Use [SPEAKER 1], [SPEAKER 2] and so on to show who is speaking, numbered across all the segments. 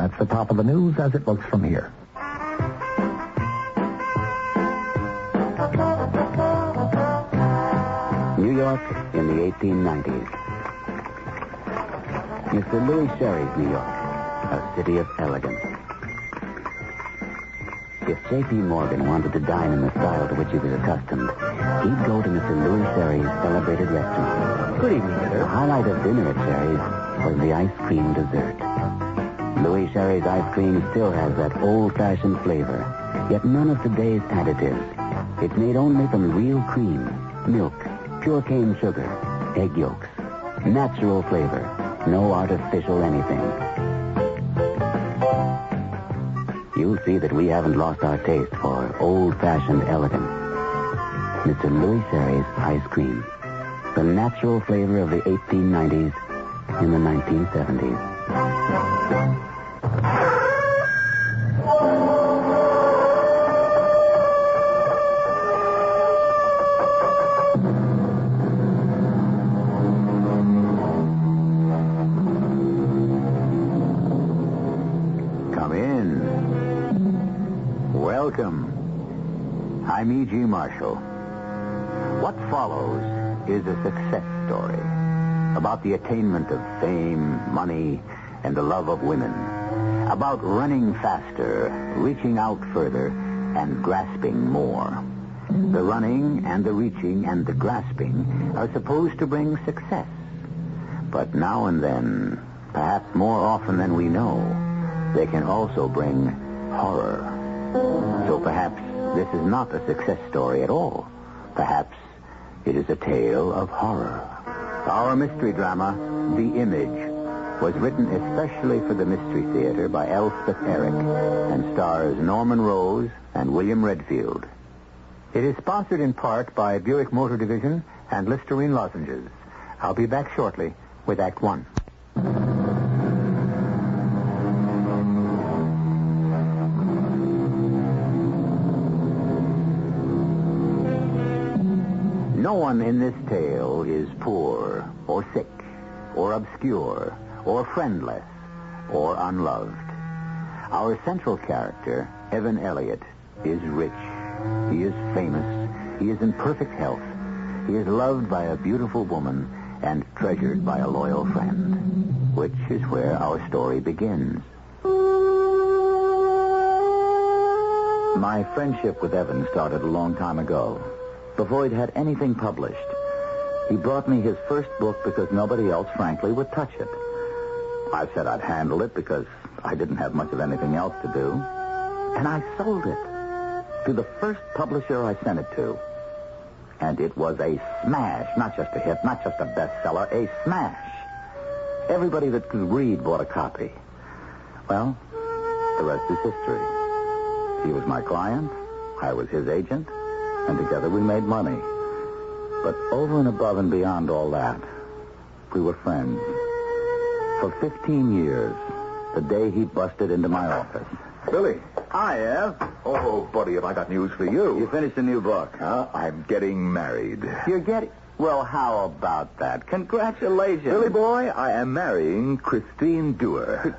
[SPEAKER 1] That's the top of the news as it looks from here.
[SPEAKER 2] New York in the 1890s. Mr. Louis Sherry's New York, a city of elegance. If J.P. Morgan wanted to dine in the style to which he was accustomed, he'd go to Mr. Louis Sherry's celebrated restaurant.
[SPEAKER 3] Good evening, sir.
[SPEAKER 2] The highlight of dinner at Sherry's was the ice cream dessert. Louis Sherry's ice cream still has that old-fashioned flavor, yet none of today's additives. It's made only from real cream, milk, pure cane sugar, egg yolks, natural flavor, no artificial anything. You'll see that we haven't lost our taste for old-fashioned elegance. Mr. Louis Sherry's ice cream, the natural flavor of the 1890s in the 1970s.
[SPEAKER 4] Welcome. I'm E.G. Marshall. What follows is a success story about the attainment of fame, money, and the love of women. About running faster, reaching out further, and grasping more. The running and the reaching and the grasping are supposed to bring success. But now and then, perhaps more often than we know, they can also bring horror. So perhaps this is not a success story at all. Perhaps it is a tale of horror. Our mystery drama, The Image, was written especially for the Mystery Theater by Elspeth Eric and stars Norman Rose and William Redfield. It is sponsored in part by Buick Motor Division and Listerine Lozenges. I'll be back shortly with Act One. No one in this tale is poor, or sick, or obscure, or friendless, or unloved. Our central character, Evan Elliott, is rich. He is famous. He is in perfect health. He is loved by a beautiful woman and treasured by a loyal friend, which is where our story begins. My friendship with Evan started a long time ago. Before he'd had anything published, he brought me his first book because nobody else, frankly, would touch it. I said I'd handle it because I didn't have much of anything else to do. And I sold it to the first publisher I sent it to. And it was a smash, not just a hit, not just a bestseller, a smash. Everybody that could read bought a copy. Well, the rest is history. He was my client, I was his agent, and together we made money. But over and above and beyond all that, we were friends. For 15 years, the day he busted into my office.
[SPEAKER 5] Billy.
[SPEAKER 4] Hi, Ev.
[SPEAKER 5] Oh, buddy, have I got news for you.
[SPEAKER 4] You finished a new book.
[SPEAKER 5] I'm getting married.
[SPEAKER 4] You're getting... Well, how about that? Congratulations.
[SPEAKER 5] Billy boy, I am marrying Christine Dewar.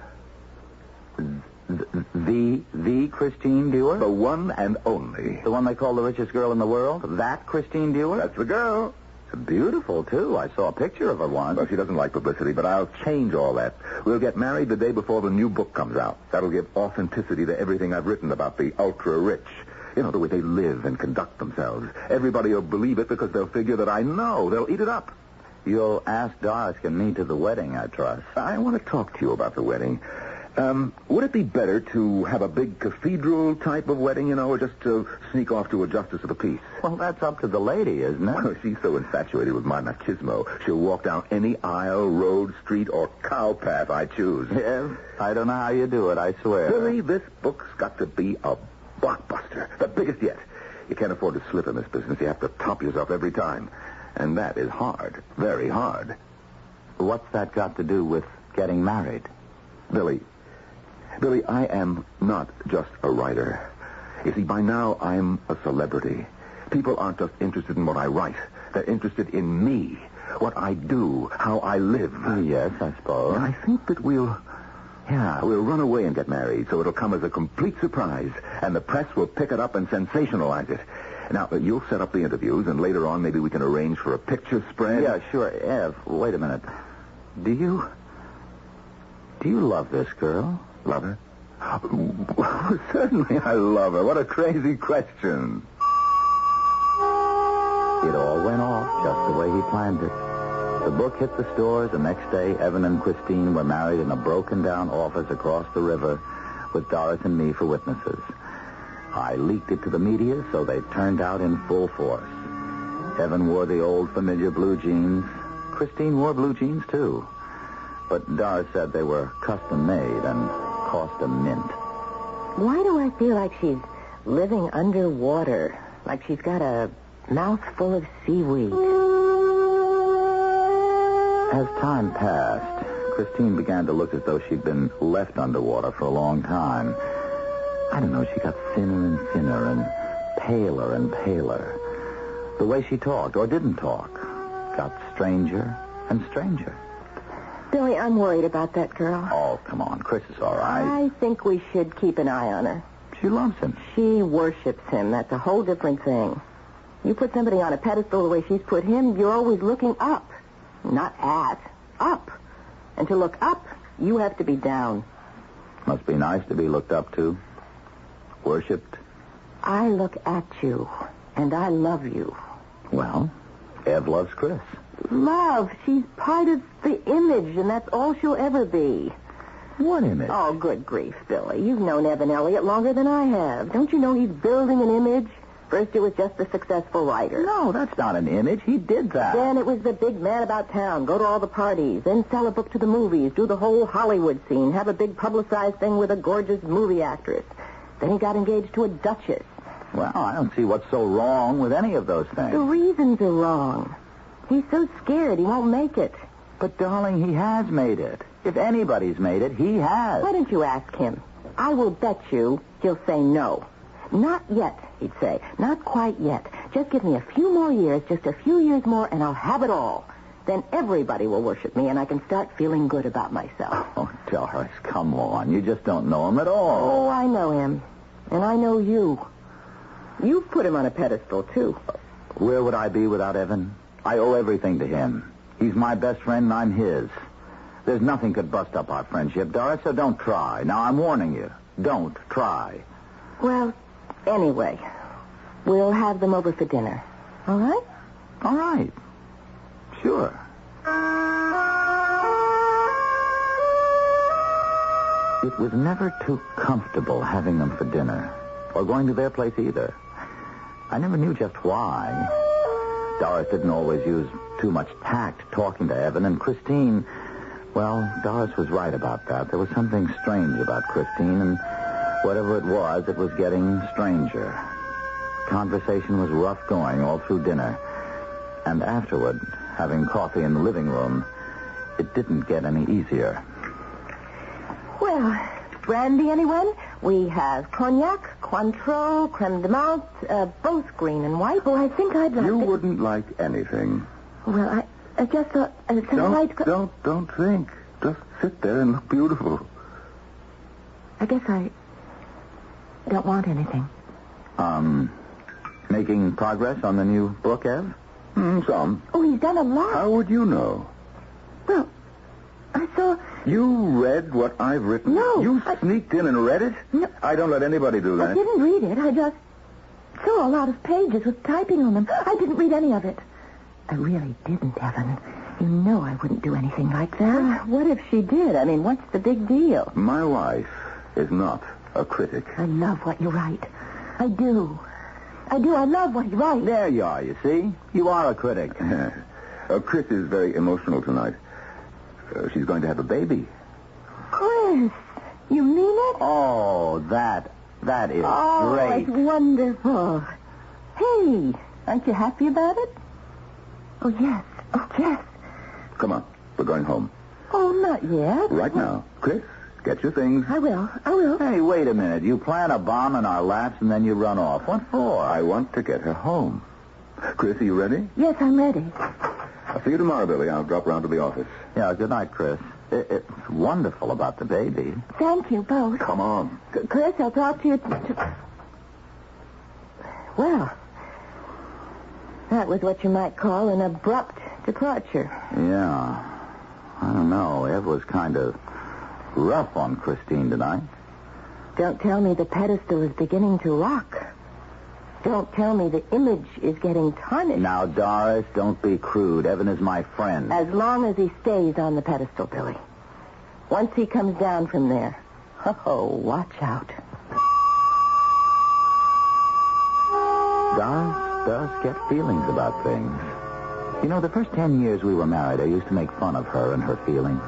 [SPEAKER 4] The Christine Dewar?
[SPEAKER 5] The one and only.
[SPEAKER 4] The one they call the richest girl in the world? That Christine Dewar?
[SPEAKER 5] That's the girl.
[SPEAKER 4] Beautiful, too. I saw a picture of her once.
[SPEAKER 5] Well, she doesn't like publicity, but I'll change all that. We'll get married the day before the new book comes out. That'll give authenticity to everything I've written about the ultra-rich. You know, the way they live and conduct themselves. Everybody will believe it because they'll figure that I know. They'll eat it up.
[SPEAKER 4] You'll ask Doris and me to the wedding, I trust.
[SPEAKER 5] I want to talk to you about the wedding. Would it be better to have a big cathedral type of wedding, you know, or just to sneak off to a justice of the peace?
[SPEAKER 4] Well, that's up to the lady, isn't it?
[SPEAKER 5] Well, she's so infatuated with my machismo. She'll walk down any aisle, road, street, or cow path I choose.
[SPEAKER 4] Yeah, I don't know how you do it, I swear.
[SPEAKER 5] Billy, this book's got to be a blockbuster. The biggest yet. You can't afford to slip in this business. You have to top yourself every time. And that is hard. Very hard.
[SPEAKER 4] What's that got to do with getting married?
[SPEAKER 5] Billy, I am not just a writer. You see, by now, I'm a celebrity. People aren't just interested in what I write. They're interested in me, what I do, how I live.
[SPEAKER 4] Yes, I suppose.
[SPEAKER 5] And I think that we'll Yeah, we'll run away and get married, so it'll come as a complete surprise, and the press will pick it up and sensationalize it. Now, you'll set up the interviews, and later on maybe we can arrange for a picture spread.
[SPEAKER 4] Yeah, sure. Ev, wait a minute. Do you love this girl?
[SPEAKER 5] Love her? Certainly I love her. What a crazy question.
[SPEAKER 4] It all went off just the way he planned it. The book hit the stores. The next day, Evan and Christine were married in a broken-down office across the river with Doris and me for witnesses. I leaked it to the media, so they turned out in full force. Evan wore the old familiar blue jeans. Christine wore blue jeans, too. But Doris said they were custom-made and cost a mint.
[SPEAKER 3] Why do I feel like she's living underwater? Like she's got a mouth full of seaweed?
[SPEAKER 4] As time passed, Christine began to look as though she'd been left underwater for a long time. I don't know, she got thinner and thinner and paler. The way she talked, or didn't talk, got stranger and stranger.
[SPEAKER 3] Billy, I'm worried about that girl.
[SPEAKER 4] Oh, come on. Chris is all right.
[SPEAKER 3] I think we should keep an eye on her.
[SPEAKER 4] She loves him.
[SPEAKER 3] She worships him. That's a whole different thing. You put somebody on a pedestal the way she's put him, you're always looking up. Not at. Up. And to look up, you have to be down.
[SPEAKER 4] Must be nice to be looked up to. Worshipped.
[SPEAKER 3] I look at you, and I love you.
[SPEAKER 4] Well, Ev loves Chris.
[SPEAKER 3] Love. She's part of the image, and that's all she'll ever be.
[SPEAKER 4] What image?
[SPEAKER 3] Oh, good grief, Billy. You've known Evan Elliott longer than I have. Don't you know he's building an image? First it was just a successful writer.
[SPEAKER 4] No, that's not an image. He did that.
[SPEAKER 3] Then it was the big man about town, go to all the parties, then sell a book to the movies, do the whole Hollywood scene, have a big publicized thing with a gorgeous movie actress. Then he got engaged to a duchess.
[SPEAKER 4] Well, I don't see what's so wrong with any of those things.
[SPEAKER 3] The reasons are wrong. He's so scared he won't make it.
[SPEAKER 4] But, darling, he has made it. If anybody's made it, he has.
[SPEAKER 3] Why don't you ask him? I will bet you he'll say no. Not yet, he'd say. Not quite yet. Just give me a few more years, just a few years more, and I'll have it all. Then everybody will worship me, and I can start feeling good about myself.
[SPEAKER 4] Oh, Doris, come on. You just don't know him at all.
[SPEAKER 3] Oh, I know him. And I know you. You've put him on a pedestal, too.
[SPEAKER 4] Where would I be without Evan? I owe everything to him. He's my best friend, and I'm his. There's nothing could bust up our friendship, Doris, so don't try. Now, I'm warning you. Don't try.
[SPEAKER 3] Well, anyway, we'll have them over for dinner. All right?
[SPEAKER 4] All right. Sure. It was never too comfortable having them for dinner, or going to their place either. I never knew just why. Doris didn't always use too much tact talking to Evan, and Christine, well, Doris was right about that. There was something strange about Christine, and whatever it was getting stranger. Conversation was rough going all through dinner, and afterward, having coffee in the living room, it didn't get any easier.
[SPEAKER 3] Well, brandy, anyone? We have cognac, Cointreau, creme de menthe, both green and white. Oh, I think I'd like
[SPEAKER 5] You wouldn't like anything.
[SPEAKER 3] Well, I just thought...
[SPEAKER 5] Don't think. Just sit there and look beautiful.
[SPEAKER 3] I guess I don't want anything.
[SPEAKER 4] Making progress on the new book, Ev?
[SPEAKER 5] Some.
[SPEAKER 3] Oh, he's done a lot.
[SPEAKER 5] How would you know?
[SPEAKER 3] Well, I saw...
[SPEAKER 5] You read what I've written?
[SPEAKER 3] No.
[SPEAKER 5] You sneaked in and read it?
[SPEAKER 3] No.
[SPEAKER 5] I don't let anybody do that.
[SPEAKER 3] I didn't read it. I just saw a lot of pages with typing on them. I didn't read any of it. I really didn't, Evan. You know I wouldn't do anything like that. What if she did? I mean, what's the big deal?
[SPEAKER 5] My wife is not a critic.
[SPEAKER 3] I love what you write. I do. I love what you write.
[SPEAKER 4] There you are, you see? You are a critic.
[SPEAKER 5] Chris is very emotional tonight. She's going to have a baby.
[SPEAKER 3] Chris, you mean it?
[SPEAKER 4] Oh, that is
[SPEAKER 3] Oh,
[SPEAKER 4] great.
[SPEAKER 3] it's wonderful. Hey, aren't you happy about it? Oh, yes. Oh, yes.
[SPEAKER 5] Come on, we're going home.
[SPEAKER 3] Oh, not yet.
[SPEAKER 5] Right now. Chris, get your things.
[SPEAKER 3] I will.
[SPEAKER 4] Hey, wait a minute. You plant a bomb in our laps and then you run off. What for?
[SPEAKER 5] I want to get her home. Chris, are you ready?
[SPEAKER 3] Yes, I'm ready.
[SPEAKER 5] I'll see you tomorrow, Billy. I'll drop around to the office.
[SPEAKER 4] Yeah, good night, Chris.
[SPEAKER 2] It's wonderful about the baby.
[SPEAKER 3] Thank you, both.
[SPEAKER 5] Come on.
[SPEAKER 3] Chris, I'll talk to you... Well, that was what you might call an abrupt departure.
[SPEAKER 2] Yeah. I don't know. Ev was kind of rough on Christine tonight.
[SPEAKER 3] Don't tell me the pedestal is beginning to rock. Don't tell me the image is getting tarnished.
[SPEAKER 2] Now, Doris, don't be crude. Evan is my friend.
[SPEAKER 3] As long as he stays on the pedestal, Billy. Once he comes down from there, oh, watch out.
[SPEAKER 2] Doris does get feelings about things. You know, the first 10 years we were married, I used to make fun of her and her feelings.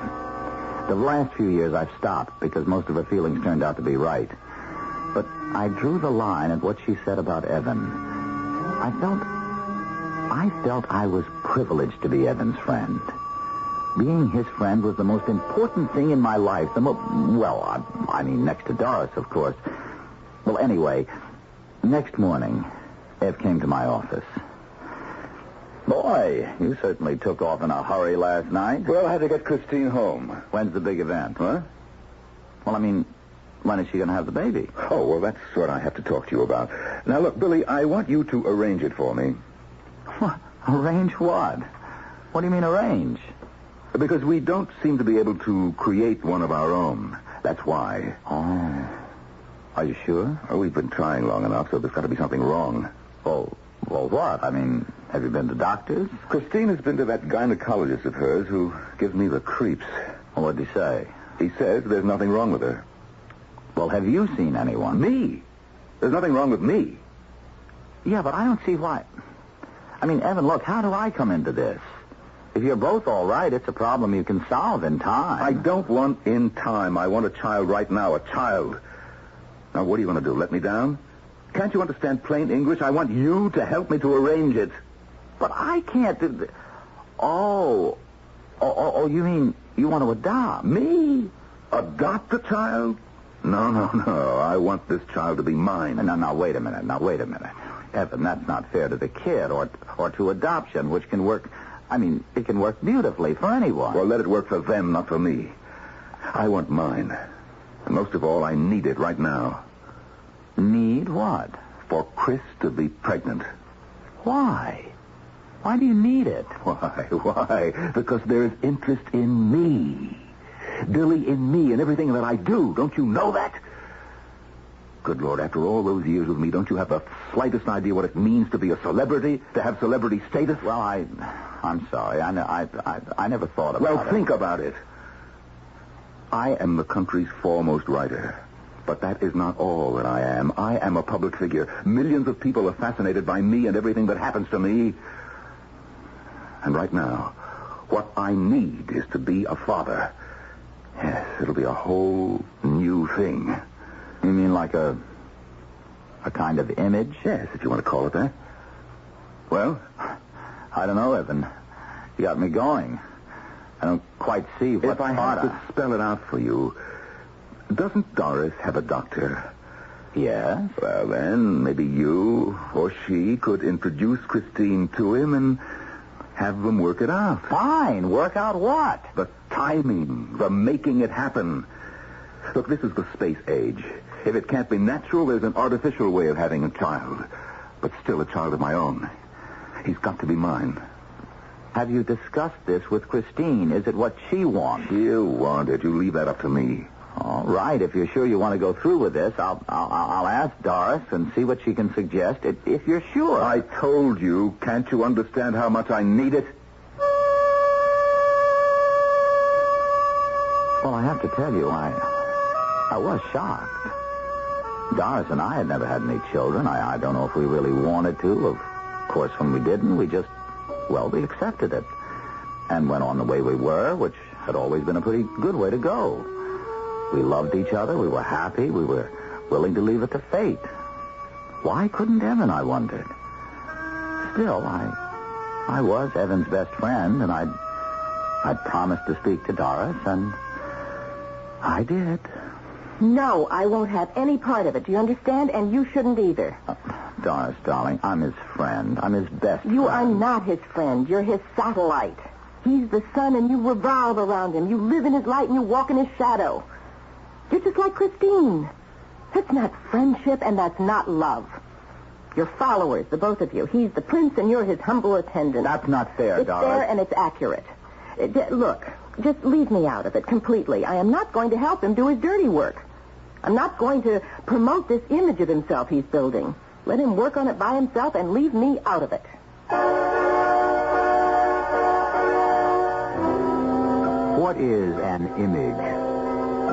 [SPEAKER 2] The last few years I've stopped because most of her feelings turned out to be right. But I drew the line at what she said about Evan. I felt I was privileged to be Evan's friend. Being his friend was the most important thing in my life. I mean, next to Doris, of course. Well, anyway, next morning, Ev came to my office. Boy, you certainly took off in a hurry last night.
[SPEAKER 5] Well, I had to get Christine home.
[SPEAKER 2] When's the big event?
[SPEAKER 5] Huh?
[SPEAKER 2] Well, I mean, when is she going to have the baby?
[SPEAKER 5] Oh, well, that's what I have to talk to you about. Now, look, Billy, I want you to arrange it for me.
[SPEAKER 2] What? Arrange what? What do you mean arrange?
[SPEAKER 5] Because we don't seem to be able to create one of our own. That's why.
[SPEAKER 2] Oh. Are you sure?
[SPEAKER 5] Oh, we've been trying long enough, so there's got to be something wrong.
[SPEAKER 2] Well, what? I mean, have you been to doctors?
[SPEAKER 5] Christine has been to that gynecologist of hers who gives me the creeps.
[SPEAKER 2] Well, what'd he say?
[SPEAKER 5] He says there's nothing wrong with her.
[SPEAKER 2] Well, have you seen anyone?
[SPEAKER 5] Me? There's nothing wrong with me.
[SPEAKER 2] Yeah, but I don't see why. I mean, Evan, look, how do I come into this? If you're both all right, it's a problem you can solve in time.
[SPEAKER 5] I don't want in time. I want a child right now, a child. Now, what are you going to do, let me down? Can't you understand plain English? I want you to help me to arrange it.
[SPEAKER 2] But I can't do... Oh, you mean you want to adopt?
[SPEAKER 5] Me? Adopt a child? No. I want this child to be mine.
[SPEAKER 2] Now, wait a minute. Evan, that's not fair to the kid or to adoption, which can work... I mean, it can work beautifully for anyone.
[SPEAKER 5] Well, let it work for them, not for me. I want mine. And most of all, I need it right now.
[SPEAKER 2] Need what?
[SPEAKER 5] For Chris to be pregnant.
[SPEAKER 2] Why? Why do you need it?
[SPEAKER 5] Why? Because there's interest in me. Billy, in me and everything that I do. Don't you know that? Good Lord, after all those years with me, don't you have the slightest idea what it means to be a celebrity? To have celebrity status?
[SPEAKER 2] Well, I'm sorry. I never thought about it.
[SPEAKER 5] Well, think about it. I am the country's foremost writer. But that is not all that I am. I am a public figure. Millions of people are fascinated by me and everything that happens to me. And right now, what I need is to be a father. Yes, it'll be a whole new thing.
[SPEAKER 2] You mean like a kind of image?
[SPEAKER 5] Yes, if you want to call it that. Well?
[SPEAKER 2] I don't know, Evan. You got me going. I don't quite see what
[SPEAKER 5] If I had to spell it out for you, doesn't Doris have a doctor?
[SPEAKER 2] Yes.
[SPEAKER 5] Well, then, maybe you or she could introduce Christine to him and have them work it out.
[SPEAKER 2] Fine. Work out what?
[SPEAKER 5] The timing, the making it happen. Look, this is the space age. If it can't be natural, there's an artificial way of having a child. But still a child of my own. He's got to be mine.
[SPEAKER 2] Have you discussed this with Christine? Is it what she wants?
[SPEAKER 5] You want it. You leave that up to me.
[SPEAKER 2] All right. If you're sure you want to go through with this, I'll ask Doris and see what she can suggest. If you're sure.
[SPEAKER 5] I told you. Can't you understand how much I need it?
[SPEAKER 2] Well, I have to tell you, I was shocked. Doris and I had never had any children. I don't know if we really wanted to. Of course, when we didn't, we accepted it. And went on the way we were, which had always been a pretty good way to go. We loved each other. We were happy. We were willing to leave it to fate. Why couldn't Evan, I wondered? Still, I was Evan's best friend, and I'd promised to speak to Doris, and I did.
[SPEAKER 3] No, I won't have any part of it. Do you understand? And you shouldn't either.
[SPEAKER 2] Doris, darling, I'm his friend. I'm his best friend.
[SPEAKER 3] You are not his friend. You're his satellite. He's the sun and you revolve around him. You live in his light and you walk in his shadow. You're just like Christine. That's not friendship and that's not love. You're followers, the both of you. He's the prince and you're his humble attendant.
[SPEAKER 4] That's not fair,
[SPEAKER 3] It's
[SPEAKER 4] Doris.
[SPEAKER 3] fair and it's accurate. Look, just leave me out of it completely. I am not going to help him do his dirty work. I'm not going to promote this image of himself he's building. Let him work on it by himself and leave me out of it.
[SPEAKER 4] What is an image?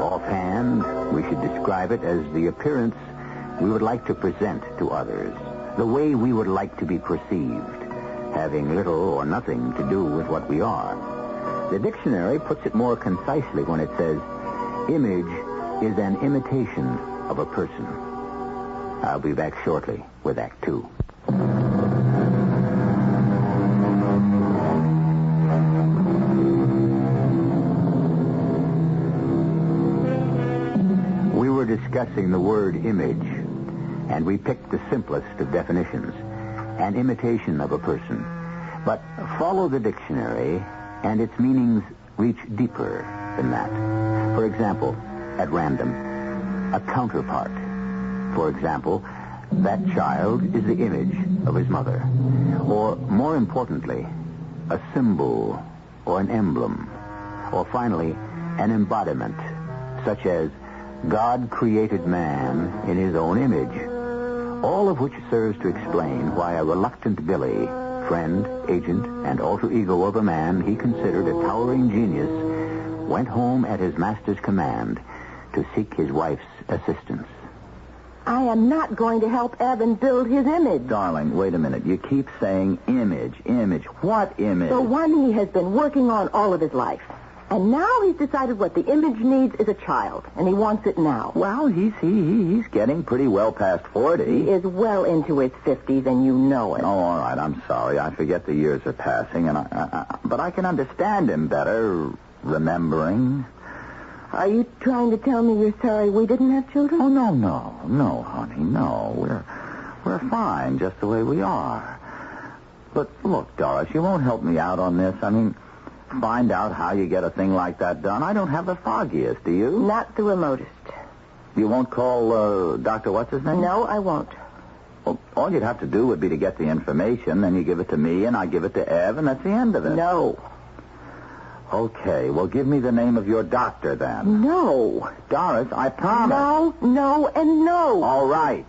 [SPEAKER 4] Offhand, we should describe it as the appearance we would like to present to others, the way we would like to be perceived, having little or nothing to do with what we are. The dictionary puts it more concisely when it says, image is an imitation of a person. I'll be back shortly with Act Two. We were discussing the word image, and we picked the simplest of definitions, an imitation of a person. But follow the dictionary, and its meanings reach deeper than that. For example, at random, a counterpart. For example, that child is the image of his mother. Or, more importantly, a symbol or an emblem. Or finally, an embodiment, such as God created man in his own image. All of which serves to explain why a reluctant Billy, friend, agent, and alter ego of a man he considered a towering genius, went home at his master's command to seek his wife's assistance.
[SPEAKER 3] I am not going to help Evan build his image.
[SPEAKER 4] Darling, wait a minute. You keep saying image. What image?
[SPEAKER 3] The one he has been working on all of his life. And now he's decided what the image needs is a child, and he wants it now.
[SPEAKER 4] Well, he's getting pretty well past 40.
[SPEAKER 3] He is well into his 50s, and you know it.
[SPEAKER 4] Oh, all right. I'm sorry. I forget the years are passing, and but I can understand him better, remembering.
[SPEAKER 3] Are you trying to tell me you're sorry we didn't have children?
[SPEAKER 4] Oh, no, honey, no. We're fine just the way we are. But look, Doris, you won't help me out on this. I mean, find out how you get a thing like that done. I don't have the foggiest, do you?
[SPEAKER 3] Not the remotest.
[SPEAKER 4] You won't call Dr. What's-his-name?
[SPEAKER 3] No, I won't.
[SPEAKER 4] Well, all you'd have to do would be to get the information, then you give it to me, and I give it to Ev, and that's the end of it.
[SPEAKER 3] No.
[SPEAKER 4] Okay, well, give me the name of your doctor, then.
[SPEAKER 3] No.
[SPEAKER 4] Doris, I promise.
[SPEAKER 3] No, and no.
[SPEAKER 4] All right.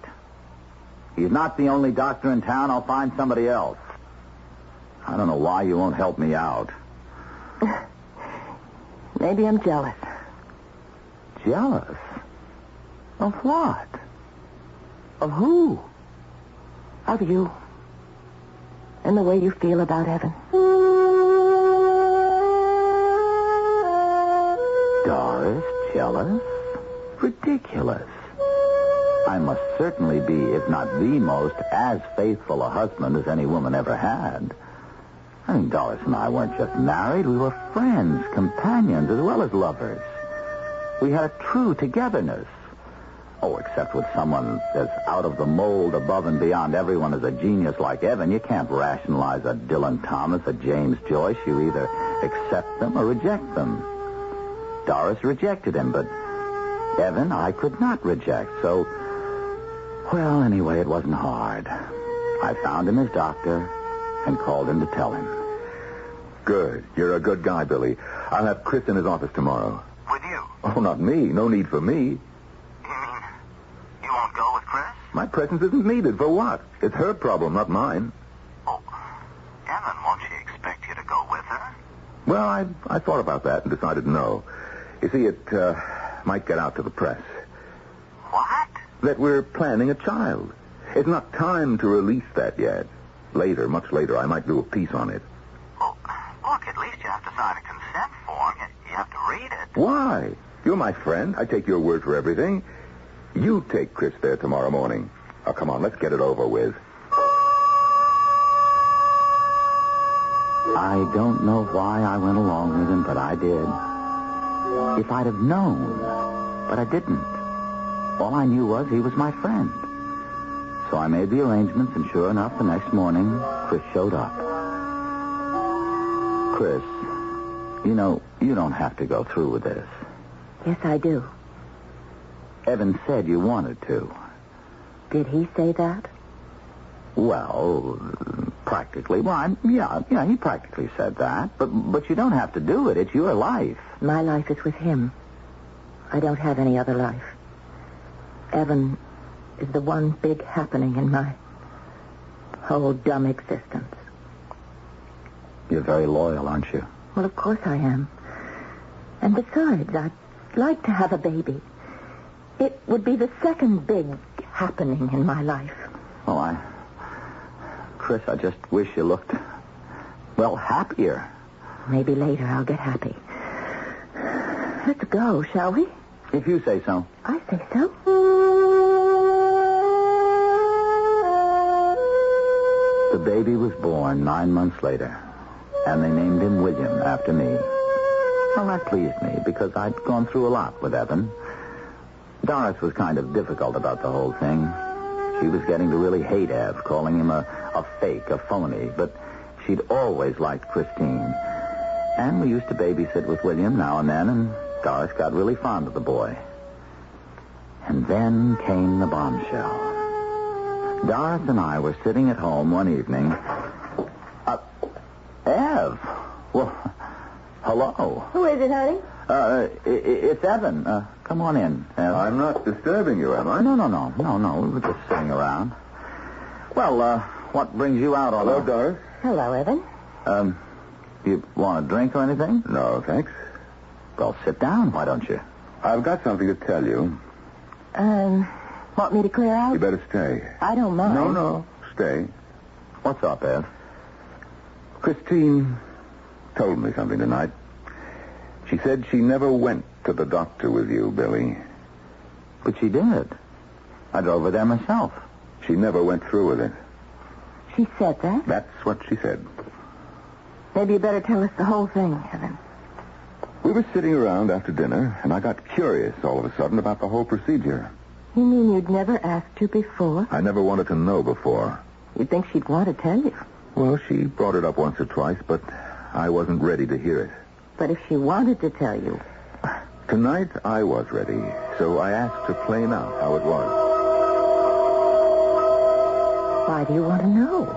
[SPEAKER 4] He's not the only doctor in town. I'll find somebody else. I don't know why you won't help me out.
[SPEAKER 3] Maybe I'm jealous.
[SPEAKER 4] Jealous? Of what? Of who?
[SPEAKER 3] Of you. And the way you feel about Evan.
[SPEAKER 4] Doris, jealous? Ridiculous. I must certainly be, if not the most, as faithful a husband as any woman ever had. I mean, Doris and I weren't just married. We were friends, companions, as well as lovers. We had a true togetherness. Oh, except with someone as out of the mold, above and beyond everyone as a genius like Evan, you can't rationalize a Dylan Thomas, a James Joyce. You either accept them or reject them. Doris rejected him, but Evan I could not reject. So, well, anyway, it wasn't hard. I found him his doctor and called him to tell him.
[SPEAKER 5] Good. You're a good guy, Billy. I'll have Chris in his office tomorrow.
[SPEAKER 6] With you?
[SPEAKER 5] Oh, not me. No need for me.
[SPEAKER 6] You mean you won't go with Chris?
[SPEAKER 5] My presence isn't needed. For what? It's her problem, not mine.
[SPEAKER 6] Oh, Evan, won't she expect you to go with her?
[SPEAKER 5] Well, I thought about that and decided no. You see, it might get out to the press.
[SPEAKER 6] What?
[SPEAKER 5] That we're planning a child. It's not time to release that yet. Later, much later, I might do a piece on it.
[SPEAKER 6] Well, look, at least you have to sign a consent form. You have to read it.
[SPEAKER 5] Why? You're my friend. I take your word for everything. You take Chris there tomorrow morning. Oh, come on, let's get it over with.
[SPEAKER 4] I don't know why I went along with him, but I did. If I'd have known, but I didn't. All I knew was he was my friend. So I made the arrangements, and sure enough, the next morning, Chris showed up. Chris You know, you don't have to go through with this.
[SPEAKER 3] Yes, I do.
[SPEAKER 4] Evan said you wanted to.
[SPEAKER 3] Did he say that?
[SPEAKER 4] Well, practically. Well, yeah, he practically said that. But you don't have to do it. It's your life.
[SPEAKER 3] My life is with him. I don't have any other life. Evan is the one big happening in my whole dumb existence.
[SPEAKER 4] You're very loyal, aren't you?
[SPEAKER 3] Well, of course I am. And besides, I'd like to have a baby. It would be the second big happening in my life.
[SPEAKER 4] Oh, Chris, I just wish you looked, well, happier.
[SPEAKER 3] Maybe later I'll get happy. Let's go, shall we?
[SPEAKER 4] If you say so.
[SPEAKER 3] I say so.
[SPEAKER 4] The baby was born 9 months later, and they named him William after me. Well, that pleased me, because I'd gone through a lot with Evan. Doris was kind of difficult about the whole thing. She was getting to really hate Ev, calling him a fake, a phony, but she'd always liked Christine. And we used to babysit with William now and then, and Doris got really fond of the boy. And then came the bombshell. Doris and I were sitting at home one evening. Ev! Well, hello.
[SPEAKER 3] Who is it, honey?
[SPEAKER 4] It's Evan. Come on in, Ev.
[SPEAKER 5] I'm not disturbing you, am I?
[SPEAKER 4] No. We were just sitting around. Well, what brings you out on
[SPEAKER 5] Hello, Doris.
[SPEAKER 3] Hello, Evan.
[SPEAKER 4] You want a drink or anything?
[SPEAKER 5] No, thanks.
[SPEAKER 4] Well, sit down, why don't you?
[SPEAKER 5] I've got something to tell you.
[SPEAKER 3] Want me to clear out?
[SPEAKER 5] You better stay.
[SPEAKER 3] I don't mind.
[SPEAKER 5] No, stay.
[SPEAKER 4] What's up, Ev?
[SPEAKER 5] Christine told me something tonight. She said she never went to the doctor with you, Billy.
[SPEAKER 4] But she did. I drove her there myself.
[SPEAKER 5] She never went through with it.
[SPEAKER 3] She said that?
[SPEAKER 5] That's what she said.
[SPEAKER 3] Maybe you better tell us the whole thing, Evan.
[SPEAKER 5] We were sitting around after dinner, and I got curious all of a sudden about the whole procedure.
[SPEAKER 3] You mean you'd never asked her before?
[SPEAKER 5] I never wanted to know before.
[SPEAKER 3] You'd think she'd want to tell you.
[SPEAKER 5] Well, she brought it up once or twice, but I wasn't ready to hear it.
[SPEAKER 3] But if she wanted to tell you...
[SPEAKER 5] Tonight, I was ready, so I asked her plain out how it was.
[SPEAKER 3] Why do you want to know?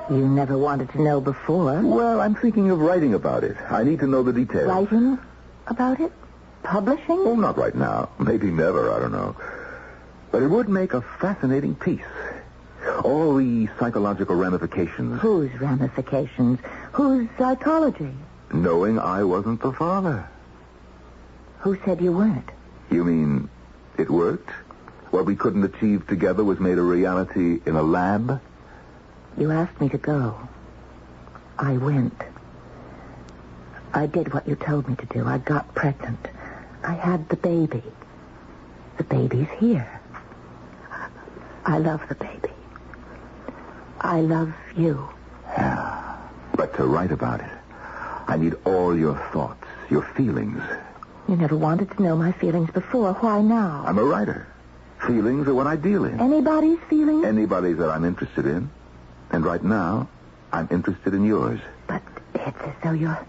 [SPEAKER 3] You never wanted to know before.
[SPEAKER 5] Well, I'm thinking of writing about it. I need to know the details.
[SPEAKER 3] Writing about it? Publishing?
[SPEAKER 5] Oh, not right now. Maybe never, I don't know. But it would make a fascinating piece. All the psychological ramifications.
[SPEAKER 3] Whose ramifications? Whose psychology?
[SPEAKER 5] Knowing I wasn't the father.
[SPEAKER 3] Who said you weren't?
[SPEAKER 5] You mean it worked? What we couldn't achieve together was made a reality in a lab?
[SPEAKER 3] You asked me to go. I went. I did what you told me to do. I got pregnant. I had the baby. The baby's here. I love the baby. I love you.
[SPEAKER 5] Yeah. But to write about it, I need all your thoughts, your feelings.
[SPEAKER 3] You never wanted to know my feelings before. Why now?
[SPEAKER 5] I'm a writer. Feelings are what I deal in.
[SPEAKER 3] Anybody's feelings?
[SPEAKER 5] Anybody's that I'm interested in. And right now, I'm interested in yours.
[SPEAKER 3] But it's as though you're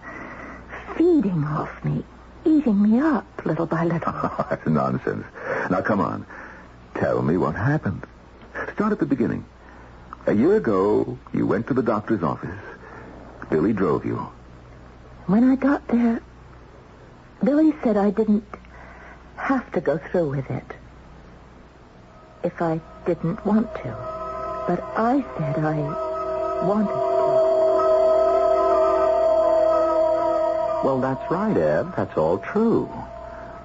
[SPEAKER 3] feeding off me, eating me up little by little.
[SPEAKER 5] That's nonsense. Now, come on. Tell me what happened. Start at the beginning. A year ago, you went to the doctor's office. Billy drove you.
[SPEAKER 3] When I got there, Billy said I didn't have to go through with it if I didn't want to. But I said I wanted to.
[SPEAKER 4] Well, that's right, Eb. That's all true.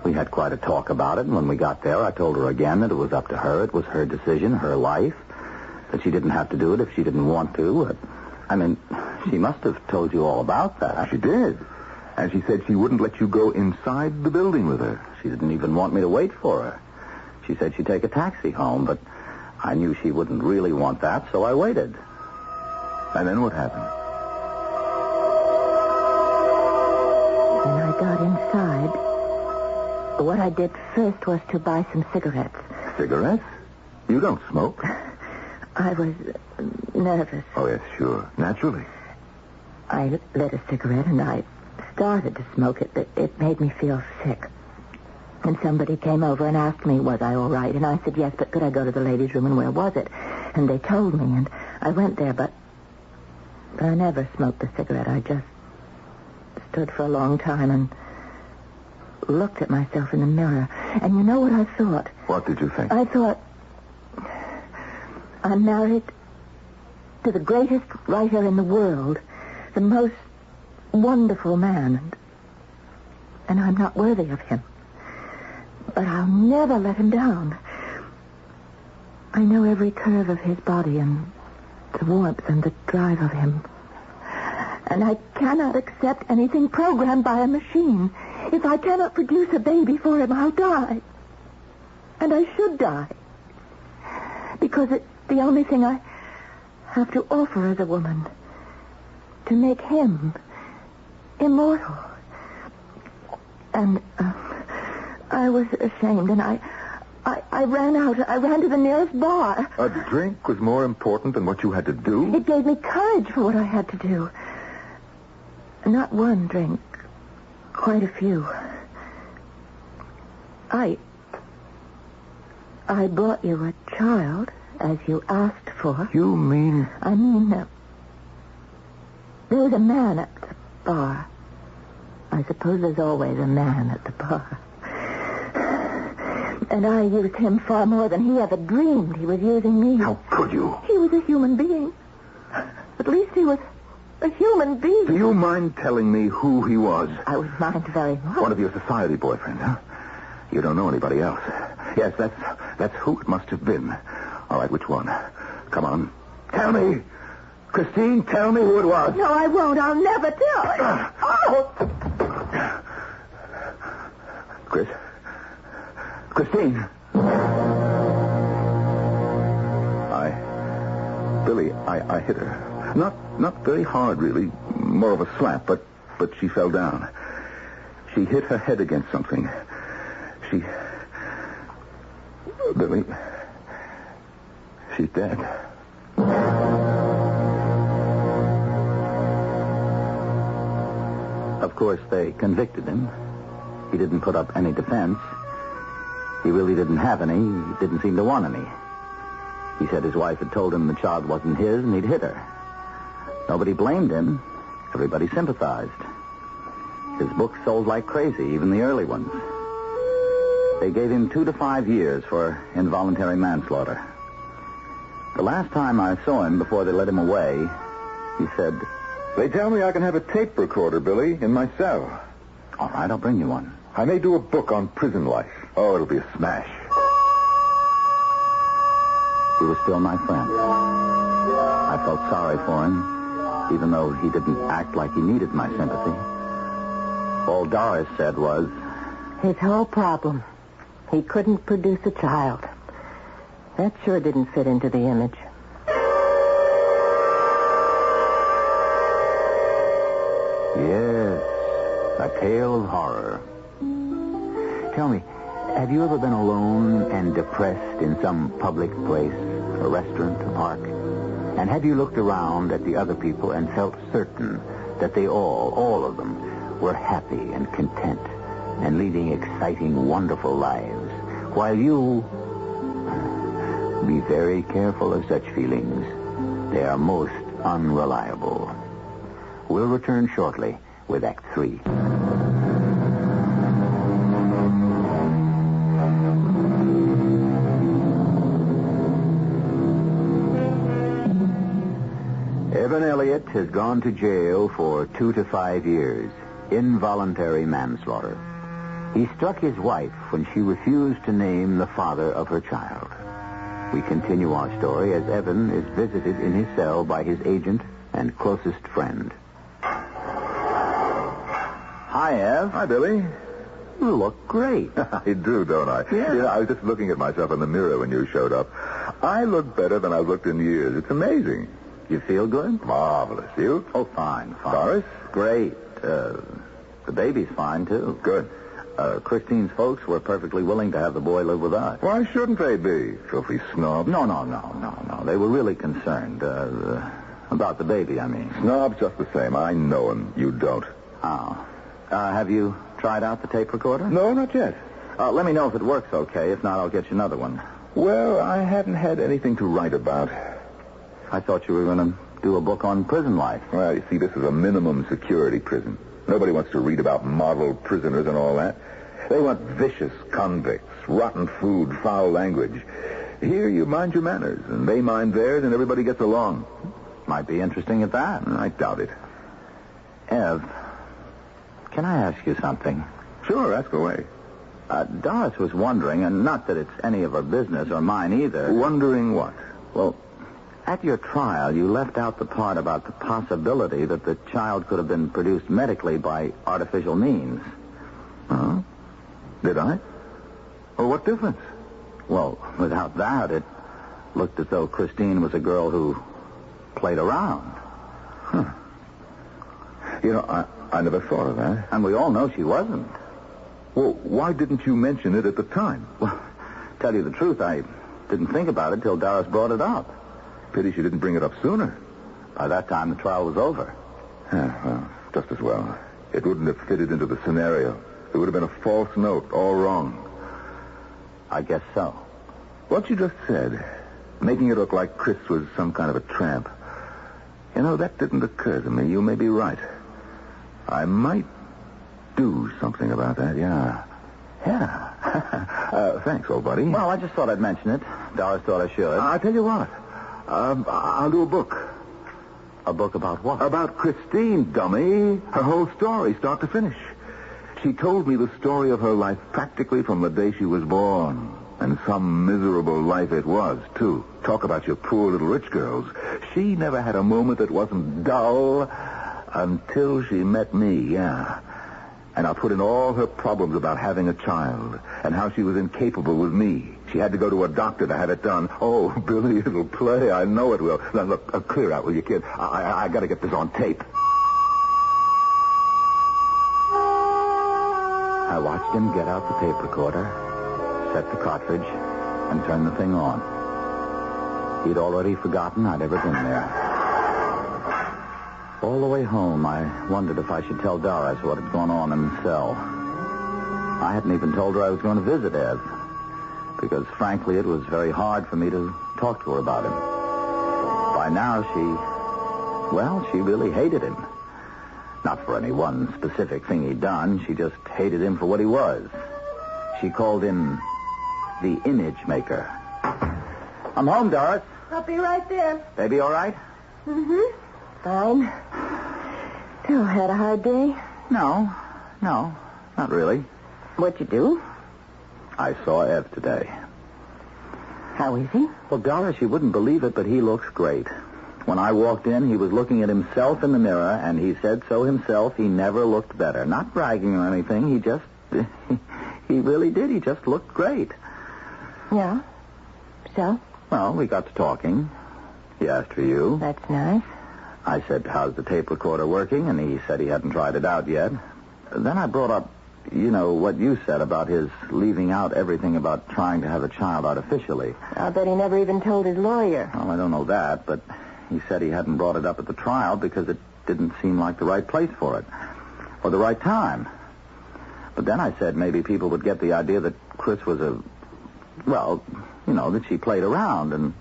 [SPEAKER 4] We had quite a talk about it, and when we got there, I told her again that it was up to her. It was her decision, her life, that she didn't have to do it if she didn't want to. I mean, she must have told you all about that.
[SPEAKER 5] She did. And she said she wouldn't let you go inside the building with her.
[SPEAKER 4] She didn't even want me to wait for her. She said she'd take a taxi home, but I knew she wouldn't really want that, so I waited.
[SPEAKER 5] And then what happened?
[SPEAKER 3] When I got inside, what I did first was to buy some cigarettes.
[SPEAKER 5] Cigarettes? You don't smoke.
[SPEAKER 3] I was nervous.
[SPEAKER 5] Oh, yes, sure. Naturally.
[SPEAKER 3] I lit a cigarette and I started to smoke it, it made me feel sick. And somebody came over and asked me, was I all right? And I said yes, but could I go to the ladies' room, and where was it? And they told me, and I went there, but I never smoked a cigarette. I just stood for a long time and looked at myself in the mirror. And you know what I thought?
[SPEAKER 5] What did you think?
[SPEAKER 3] I thought, I'm married to the greatest writer in the world, the most wonderful man, and I'm not worthy of him. But I'll never let him down. I know every curve of his body and the warmth and the drive of him. And I cannot accept anything programmed by a machine. If I cannot produce a baby for him, I'll die. And I should die. Because it's the only thing I have to offer as a woman. To make him immortal. And I was ashamed, and I ran out. I ran to the nearest bar.
[SPEAKER 5] A drink was more important than what you had to do?
[SPEAKER 3] It gave me courage for what I had to do. Not one drink. Quite a few. I brought you a child, as you asked for.
[SPEAKER 5] You mean...
[SPEAKER 3] I mean, there was a man at the bar. I suppose there's always a man at the bar. And I used him far more than he ever dreamed he was using me.
[SPEAKER 5] How could you?
[SPEAKER 3] He was a human being. At least he was a human being.
[SPEAKER 5] Do you mind telling me who he was?
[SPEAKER 3] I would mind very much.
[SPEAKER 5] One of your society boyfriends, huh? You don't know anybody else. Yes, that's who it must have been. All right, which one? Come on. Tell me. Christine, tell me who it was.
[SPEAKER 3] No, I won't. I'll never tell. Oh!
[SPEAKER 5] Christine. Billy, I hit her. Not very hard, really. More of a slap, but she fell down. She hit her head against something. Billy, she's dead.
[SPEAKER 2] Of course, they convicted him. He didn't put up any defense. He really didn't have any. He didn't seem to want any. He said his wife had told him the child wasn't his and he'd hit her. Nobody blamed him. Everybody sympathized. His books sold like crazy, even the early ones. They gave him 2 to 5 years for involuntary manslaughter. The last time I saw him before they let him away, he said,
[SPEAKER 5] They tell me I can have a tape recorder, Billy, in my cell.
[SPEAKER 2] all right, I'll bring you one.
[SPEAKER 5] I may do a book on prison life. Oh, it'll be a smash.
[SPEAKER 2] He was still my friend. I felt sorry for him, even though he didn't act like he needed my sympathy. All Doris said was,
[SPEAKER 3] His whole problem. He couldn't produce a child. That sure didn't fit into the image.
[SPEAKER 2] yes, a tale of horror. Tell me, have you ever been alone and depressed in some public place, a restaurant, a park? And have you looked around at the other people and felt certain that they all of them, were happy and content and leading exciting, wonderful lives, while you... Be very careful of such feelings. They are most unreliable. We'll return shortly with Act 3. Evan Elliott has gone to jail for 2 to 5 years. Involuntary manslaughter. He struck his wife when she refused to name the father of her child. We continue our story as Evan is visited in his cell by his agent and closest friend. Hi, Ev.
[SPEAKER 5] Hi, Billy.
[SPEAKER 2] You look great.
[SPEAKER 5] I do, don't I?
[SPEAKER 2] Yeah.
[SPEAKER 5] You know, I was just looking at myself in the mirror when you showed up. I look better than I've looked in years. It's amazing.
[SPEAKER 2] You feel good?
[SPEAKER 5] Marvelous. You?
[SPEAKER 2] Oh, fine.
[SPEAKER 5] Doris?
[SPEAKER 2] Great. The baby's fine, too.
[SPEAKER 5] Good.
[SPEAKER 2] Christine's folks were perfectly willing to have the boy live with us.
[SPEAKER 5] Why shouldn't they be? Filthy snobs.
[SPEAKER 2] No. They were really concerned. About the baby, I mean.
[SPEAKER 5] Snobs just the same. I know him. You don't.
[SPEAKER 2] Oh.
[SPEAKER 4] Have you tried out the tape recorder?
[SPEAKER 5] No, not yet.
[SPEAKER 4] Let me know if it works okay. If not, I'll get you another one.
[SPEAKER 5] Well, I hadn't had anything to write about.
[SPEAKER 4] I thought you were going to do a book on prison life.
[SPEAKER 5] Well, you see, this is a minimum security prison. Nobody wants to read about model prisoners and all that. They want vicious convicts, rotten food, foul language. Here, you mind your manners, and they mind theirs, and everybody gets along.
[SPEAKER 4] Might be interesting at that.
[SPEAKER 5] I doubt it.
[SPEAKER 4] Ev, can I ask you something?
[SPEAKER 5] Sure, ask away.
[SPEAKER 4] Doris was wondering, and not that it's any of her business or mine either.
[SPEAKER 5] Wondering what?
[SPEAKER 4] Well, at your trial, you left out the part about the possibility that the child could have been produced medically by artificial means.
[SPEAKER 5] Huh? Did I? Well, what difference?
[SPEAKER 4] Well, without that, it looked as though Christine was a girl who played around.
[SPEAKER 5] Huh. You know, I never thought of that.
[SPEAKER 4] And we all know she wasn't.
[SPEAKER 5] Well, why didn't you mention it at the time?
[SPEAKER 4] Well, tell you the truth, I didn't think about it till Doris brought it up.
[SPEAKER 5] Pity she didn't bring it up sooner.
[SPEAKER 4] By that time, the trial was over.
[SPEAKER 5] Yeah, well, just as well. It wouldn't have fitted into the scenario. It would have been a false note, all wrong.
[SPEAKER 4] I guess so.
[SPEAKER 5] What you just said, making it look like Chris was some kind of a tramp. You know, that didn't occur to me. You may be right. I might do something about that, yeah. Yeah. Thanks, old buddy.
[SPEAKER 4] Well, I just thought I'd mention it. Doris thought I should.
[SPEAKER 5] I'll tell you what. I'll do a book.
[SPEAKER 4] A book about what?
[SPEAKER 5] About Christine, dummy. Her whole story, start to finish. She told me the story of her life practically from the day she was born. And some miserable life it was, too. Talk about your poor little rich girls. She never had a moment that wasn't dull until she met me, yeah. And I'll put in all her problems about having a child and how she was incapable with me. She had to go to a doctor to have it done. Oh, Billy, it'll play. I know it will. Now, look, clear out, will you, kid? I got to get this on tape.
[SPEAKER 4] I watched him get out the tape recorder, set the cartridge, and turn the thing on. He'd already forgotten I'd ever been there. All the way home, I wondered if I should tell Doris what had gone on in the cell. I hadn't even told her I was going to visit Ev, because, frankly, it was very hard for me to talk to her about him. By now, she really hated him. Not for any one specific thing he'd done. She just hated him for what he was. She called him the image maker. I'm home, Doris.
[SPEAKER 3] I'll be right there.
[SPEAKER 4] Baby all right?
[SPEAKER 3] Mm-hmm. Fine. Still had a hard day?
[SPEAKER 4] No, not really.
[SPEAKER 3] What'd you do?
[SPEAKER 4] I saw Ev today.
[SPEAKER 3] How is he?
[SPEAKER 4] Well, Doris, you wouldn't believe it, but he looks great. When I walked in, he was looking at himself in the mirror, and he said so himself. He never looked better. Not bragging or anything. He just... he really did. He just looked great.
[SPEAKER 3] Yeah? So?
[SPEAKER 4] Well, we got to talking. He asked for you.
[SPEAKER 3] That's nice.
[SPEAKER 4] I said, how's the tape recorder working? And he said he hadn't tried it out yet. Then I brought up, what you said about his leaving out everything about trying to have a child artificially.
[SPEAKER 3] I'll bet he never even told his lawyer.
[SPEAKER 4] Well, I don't know that, but he said he hadn't brought it up at the trial because it didn't seem like the right place for it. Or the right time. But then I said maybe people would get the idea that Chris was that she played around, and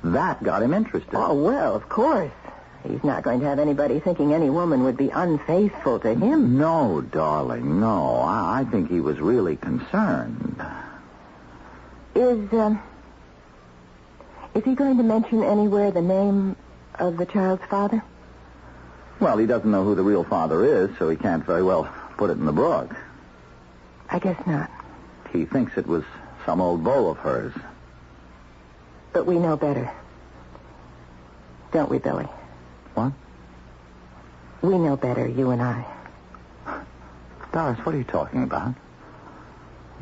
[SPEAKER 4] that got him interested.
[SPEAKER 3] Oh, well, of course. He's not going to have anybody thinking any woman would be unfaithful to him.
[SPEAKER 4] No, darling, no. I think he was really concerned.
[SPEAKER 3] Is he going to mention anywhere the name of the child's father?
[SPEAKER 4] Well, he doesn't know who the real father is, so he can't very well put it in the book.
[SPEAKER 3] I guess not.
[SPEAKER 4] He thinks it was some old beau of hers.
[SPEAKER 3] But we know better. Don't we, Billy?
[SPEAKER 4] What?
[SPEAKER 3] We know better, you and I.
[SPEAKER 4] Doris, what are you talking about?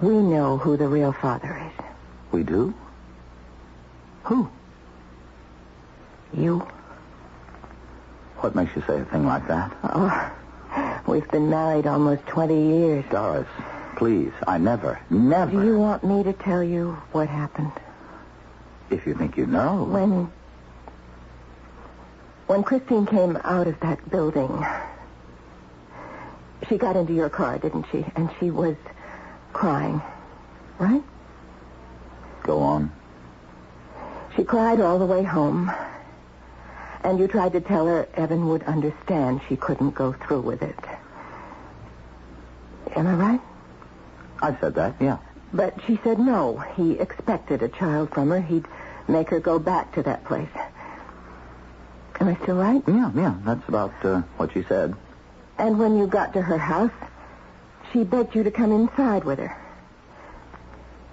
[SPEAKER 3] We know who the real father is.
[SPEAKER 4] We do? Who?
[SPEAKER 3] You.
[SPEAKER 4] What makes you say a thing like that?
[SPEAKER 3] Oh, we've been married almost 20 years.
[SPEAKER 4] Doris, please, I never.
[SPEAKER 3] Do you want me to tell you what happened?
[SPEAKER 4] If you think you know.
[SPEAKER 3] When Christine came out of that building, She got into your car, didn't she? And she was crying, right?
[SPEAKER 4] Go on.
[SPEAKER 3] She cried all the way home. And you tried to tell her Evan would understand she couldn't go through with it. Am I right?
[SPEAKER 4] I said that, yeah.
[SPEAKER 3] But she said no. He expected a child from her. He'd make her go back to that place. Am I still right?
[SPEAKER 4] Yeah, that's about what she said.
[SPEAKER 3] And when you got to her house, she begged you to come inside with her.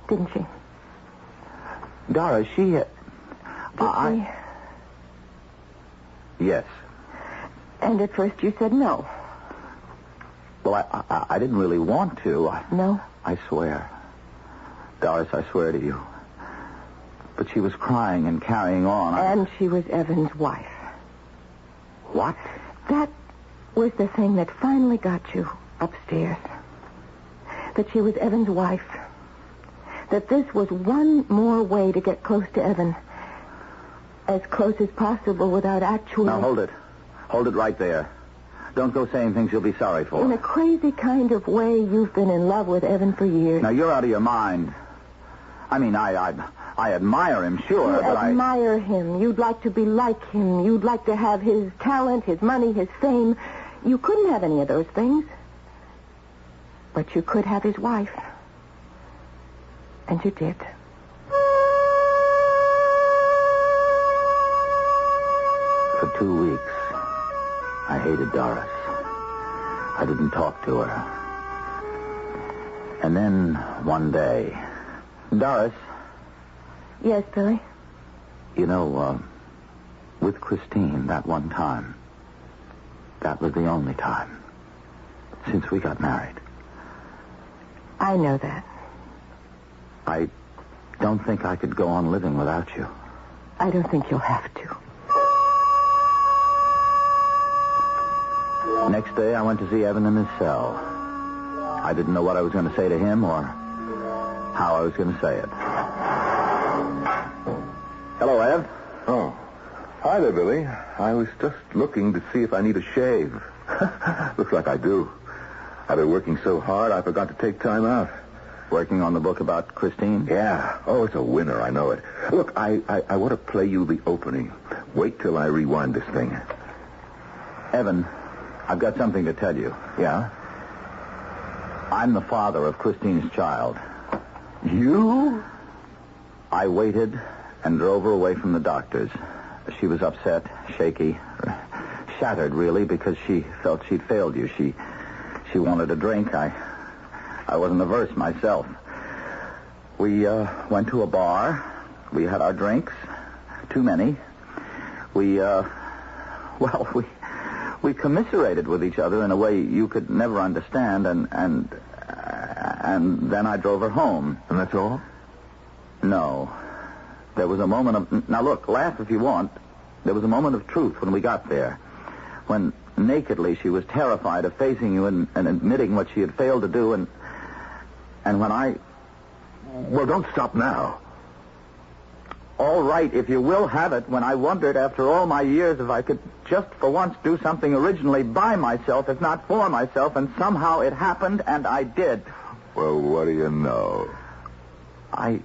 [SPEAKER 3] Didn't she?
[SPEAKER 4] Doris, she...
[SPEAKER 3] Did she?
[SPEAKER 4] Yes.
[SPEAKER 3] And at first you said no.
[SPEAKER 4] Well, I didn't really want to.
[SPEAKER 3] No?
[SPEAKER 4] I swear. Doris, I swear to you. But she was crying and carrying on.
[SPEAKER 3] And she was Evan's wife.
[SPEAKER 4] What?
[SPEAKER 3] That was the thing that finally got you upstairs. That she was Evan's wife. That this was one more way to get close to Evan. As close as possible without actually...
[SPEAKER 4] Now, hold it. Hold it right there. Don't go saying things you'll be sorry for.
[SPEAKER 3] In a crazy kind of way, you've been in love with Evan for years.
[SPEAKER 4] Now, you're out of your mind. I mean, I admire him, sure,
[SPEAKER 3] you
[SPEAKER 4] but
[SPEAKER 3] admire him. You'd like to be like him. You'd like to have his talent, his money, his fame. You couldn't have any of those things. But you could have his wife. And you did.
[SPEAKER 4] For 2 weeks, I hated Doris. I didn't talk to her. And then one day, Doris.
[SPEAKER 3] Yes, Billy?
[SPEAKER 4] You know, with Christine, that one time, that was the only time since we got married.
[SPEAKER 3] I know that.
[SPEAKER 4] I don't think I could go on living without you.
[SPEAKER 3] I don't think you'll have to.
[SPEAKER 4] Next day, I went to see Evan in his cell. I didn't know what I was going to say to him or how I was going to say it. Hello, Ev.
[SPEAKER 5] Oh. Hi there, Billy. I was just looking to see if I need a shave. Looks like I do. I've been working so hard, I forgot to take time out.
[SPEAKER 4] Working on the book about Christine?
[SPEAKER 5] Yeah. Oh, it's a winner, I know it. Look, I want to play you the opening. Wait till I rewind this thing.
[SPEAKER 4] Evan, I've got something to tell you.
[SPEAKER 5] Yeah?
[SPEAKER 4] I'm the father of Christine's child.
[SPEAKER 5] You?
[SPEAKER 4] I waited and drove her away from the doctors. She was upset, shaky, shattered, really, because she felt she'd failed you. She wanted a drink. I wasn't averse myself. We went to a bar. We had our drinks. Too many. We commiserated with each other in a way you could never understand, and then I drove her home.
[SPEAKER 5] And that's all?
[SPEAKER 4] No. There was a moment of... Now, look, laugh if you want. There was a moment of truth when we got there. When nakedly she was terrified of facing you and admitting what she had failed to do, and when I...
[SPEAKER 5] Well, don't stop now.
[SPEAKER 4] All right, if you will have it, when I wondered after all my years if I could just for once do something originally by myself, if not for myself, and somehow it happened, and I did.
[SPEAKER 5] Well, what do you know?
[SPEAKER 4] I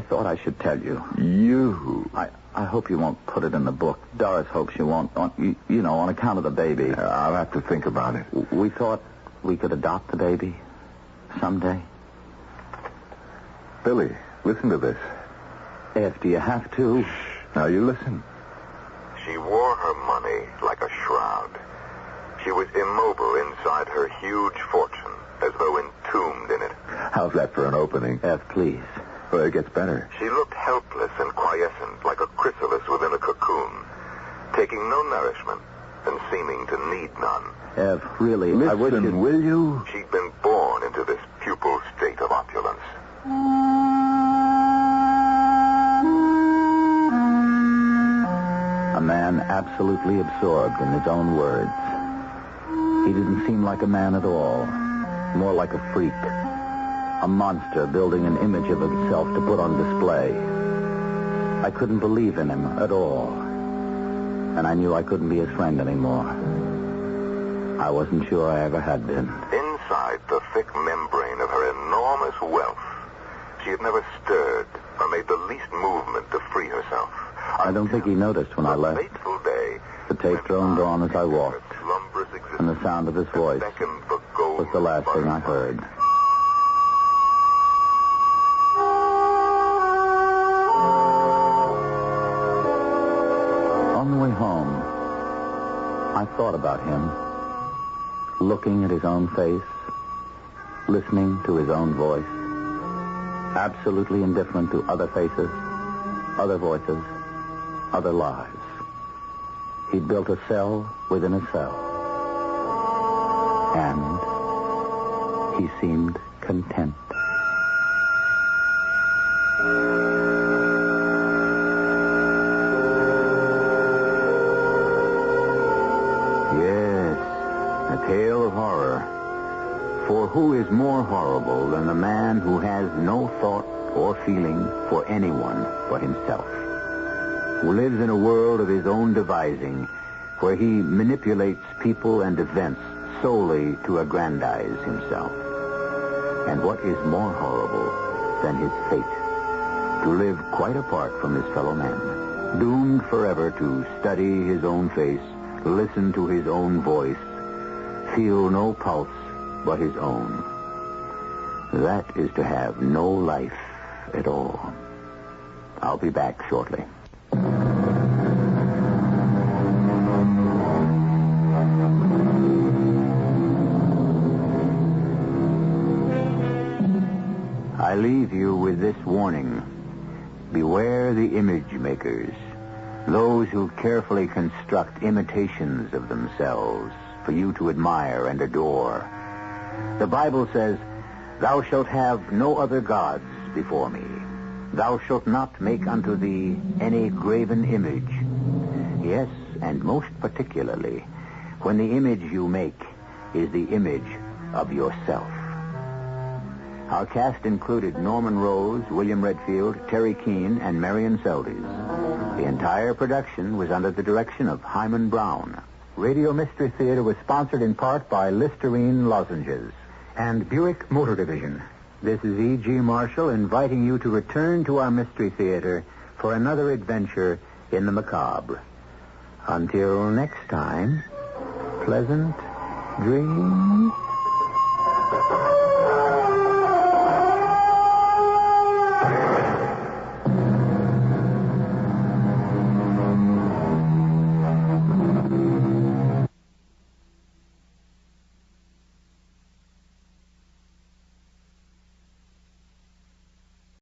[SPEAKER 4] thought I should tell you.
[SPEAKER 5] You?
[SPEAKER 4] I hope you won't put it in the book. Doris hopes you won't, on account of the baby.
[SPEAKER 5] I'll have to think about it.
[SPEAKER 4] We thought we could adopt the baby someday.
[SPEAKER 5] Billy, listen to this.
[SPEAKER 4] Ed, do you have to?
[SPEAKER 5] Shh. Now you listen.
[SPEAKER 6] She wore her money like a shroud. She was immobile inside her huge fortune, as though entombed in it.
[SPEAKER 5] How's that for an opening?
[SPEAKER 4] Ed, please.
[SPEAKER 5] Well, it gets better.
[SPEAKER 6] She looked helpless and quiescent, like a chrysalis within a cocoon, taking no nourishment and seeming to need none.
[SPEAKER 4] Ev, really,
[SPEAKER 5] Listen,
[SPEAKER 4] I wish you'd...
[SPEAKER 5] will you?
[SPEAKER 6] She'd been born into this pupil state of opulence.
[SPEAKER 4] A man absolutely absorbed in his own words. He didn't seem like a man at all. More like a freak. A monster building an image of himself to put on display. I couldn't believe in him at all. And I knew I couldn't be his friend anymore.
[SPEAKER 2] I wasn't sure I ever had been.
[SPEAKER 6] Inside the thick membrane of her enormous wealth, she had never stirred or made the least movement to free herself.
[SPEAKER 2] I don't think he noticed when I left.
[SPEAKER 6] Fateful day,
[SPEAKER 2] The tape droned on as I walked, and the sound of his voice was the last thing I heard. On the way home, I thought about him, looking at his own face, listening to his own voice, absolutely indifferent to other faces, other voices, other lives. He'd built a cell within a cell. And he seemed content.
[SPEAKER 4] Yes, a tale of horror. For who is more horrible than the man who has no thought or feeling for anyone but himself? Who lives in a world of his own devising, where he manipulates people and events solely to aggrandize himself. And what is more horrible than his fate? To live quite apart from his fellow men, doomed forever to study his own face, listen to his own voice, feel no pulse but his own. That is to have no life at all. I'll be back shortly. I leave you with this warning. Beware the image makers, those who carefully construct imitations of themselves for you to admire and adore. The Bible says, "Thou shalt have no other gods before me. Thou shalt not make unto thee any graven image." Yes, and most particularly, when the image you make is the image of yourself. Our cast included Norman Rose, William Redfield, Terry Keane, and Marion Seldes. The entire production was under the direction of Hyman Brown. Radio Mystery Theater was sponsored in part by Listerine Lozenges and Buick Motor Division. This is E.G. Marshall inviting you to return to our Mystery Theater for another adventure in the macabre. Until next time, pleasant dreams.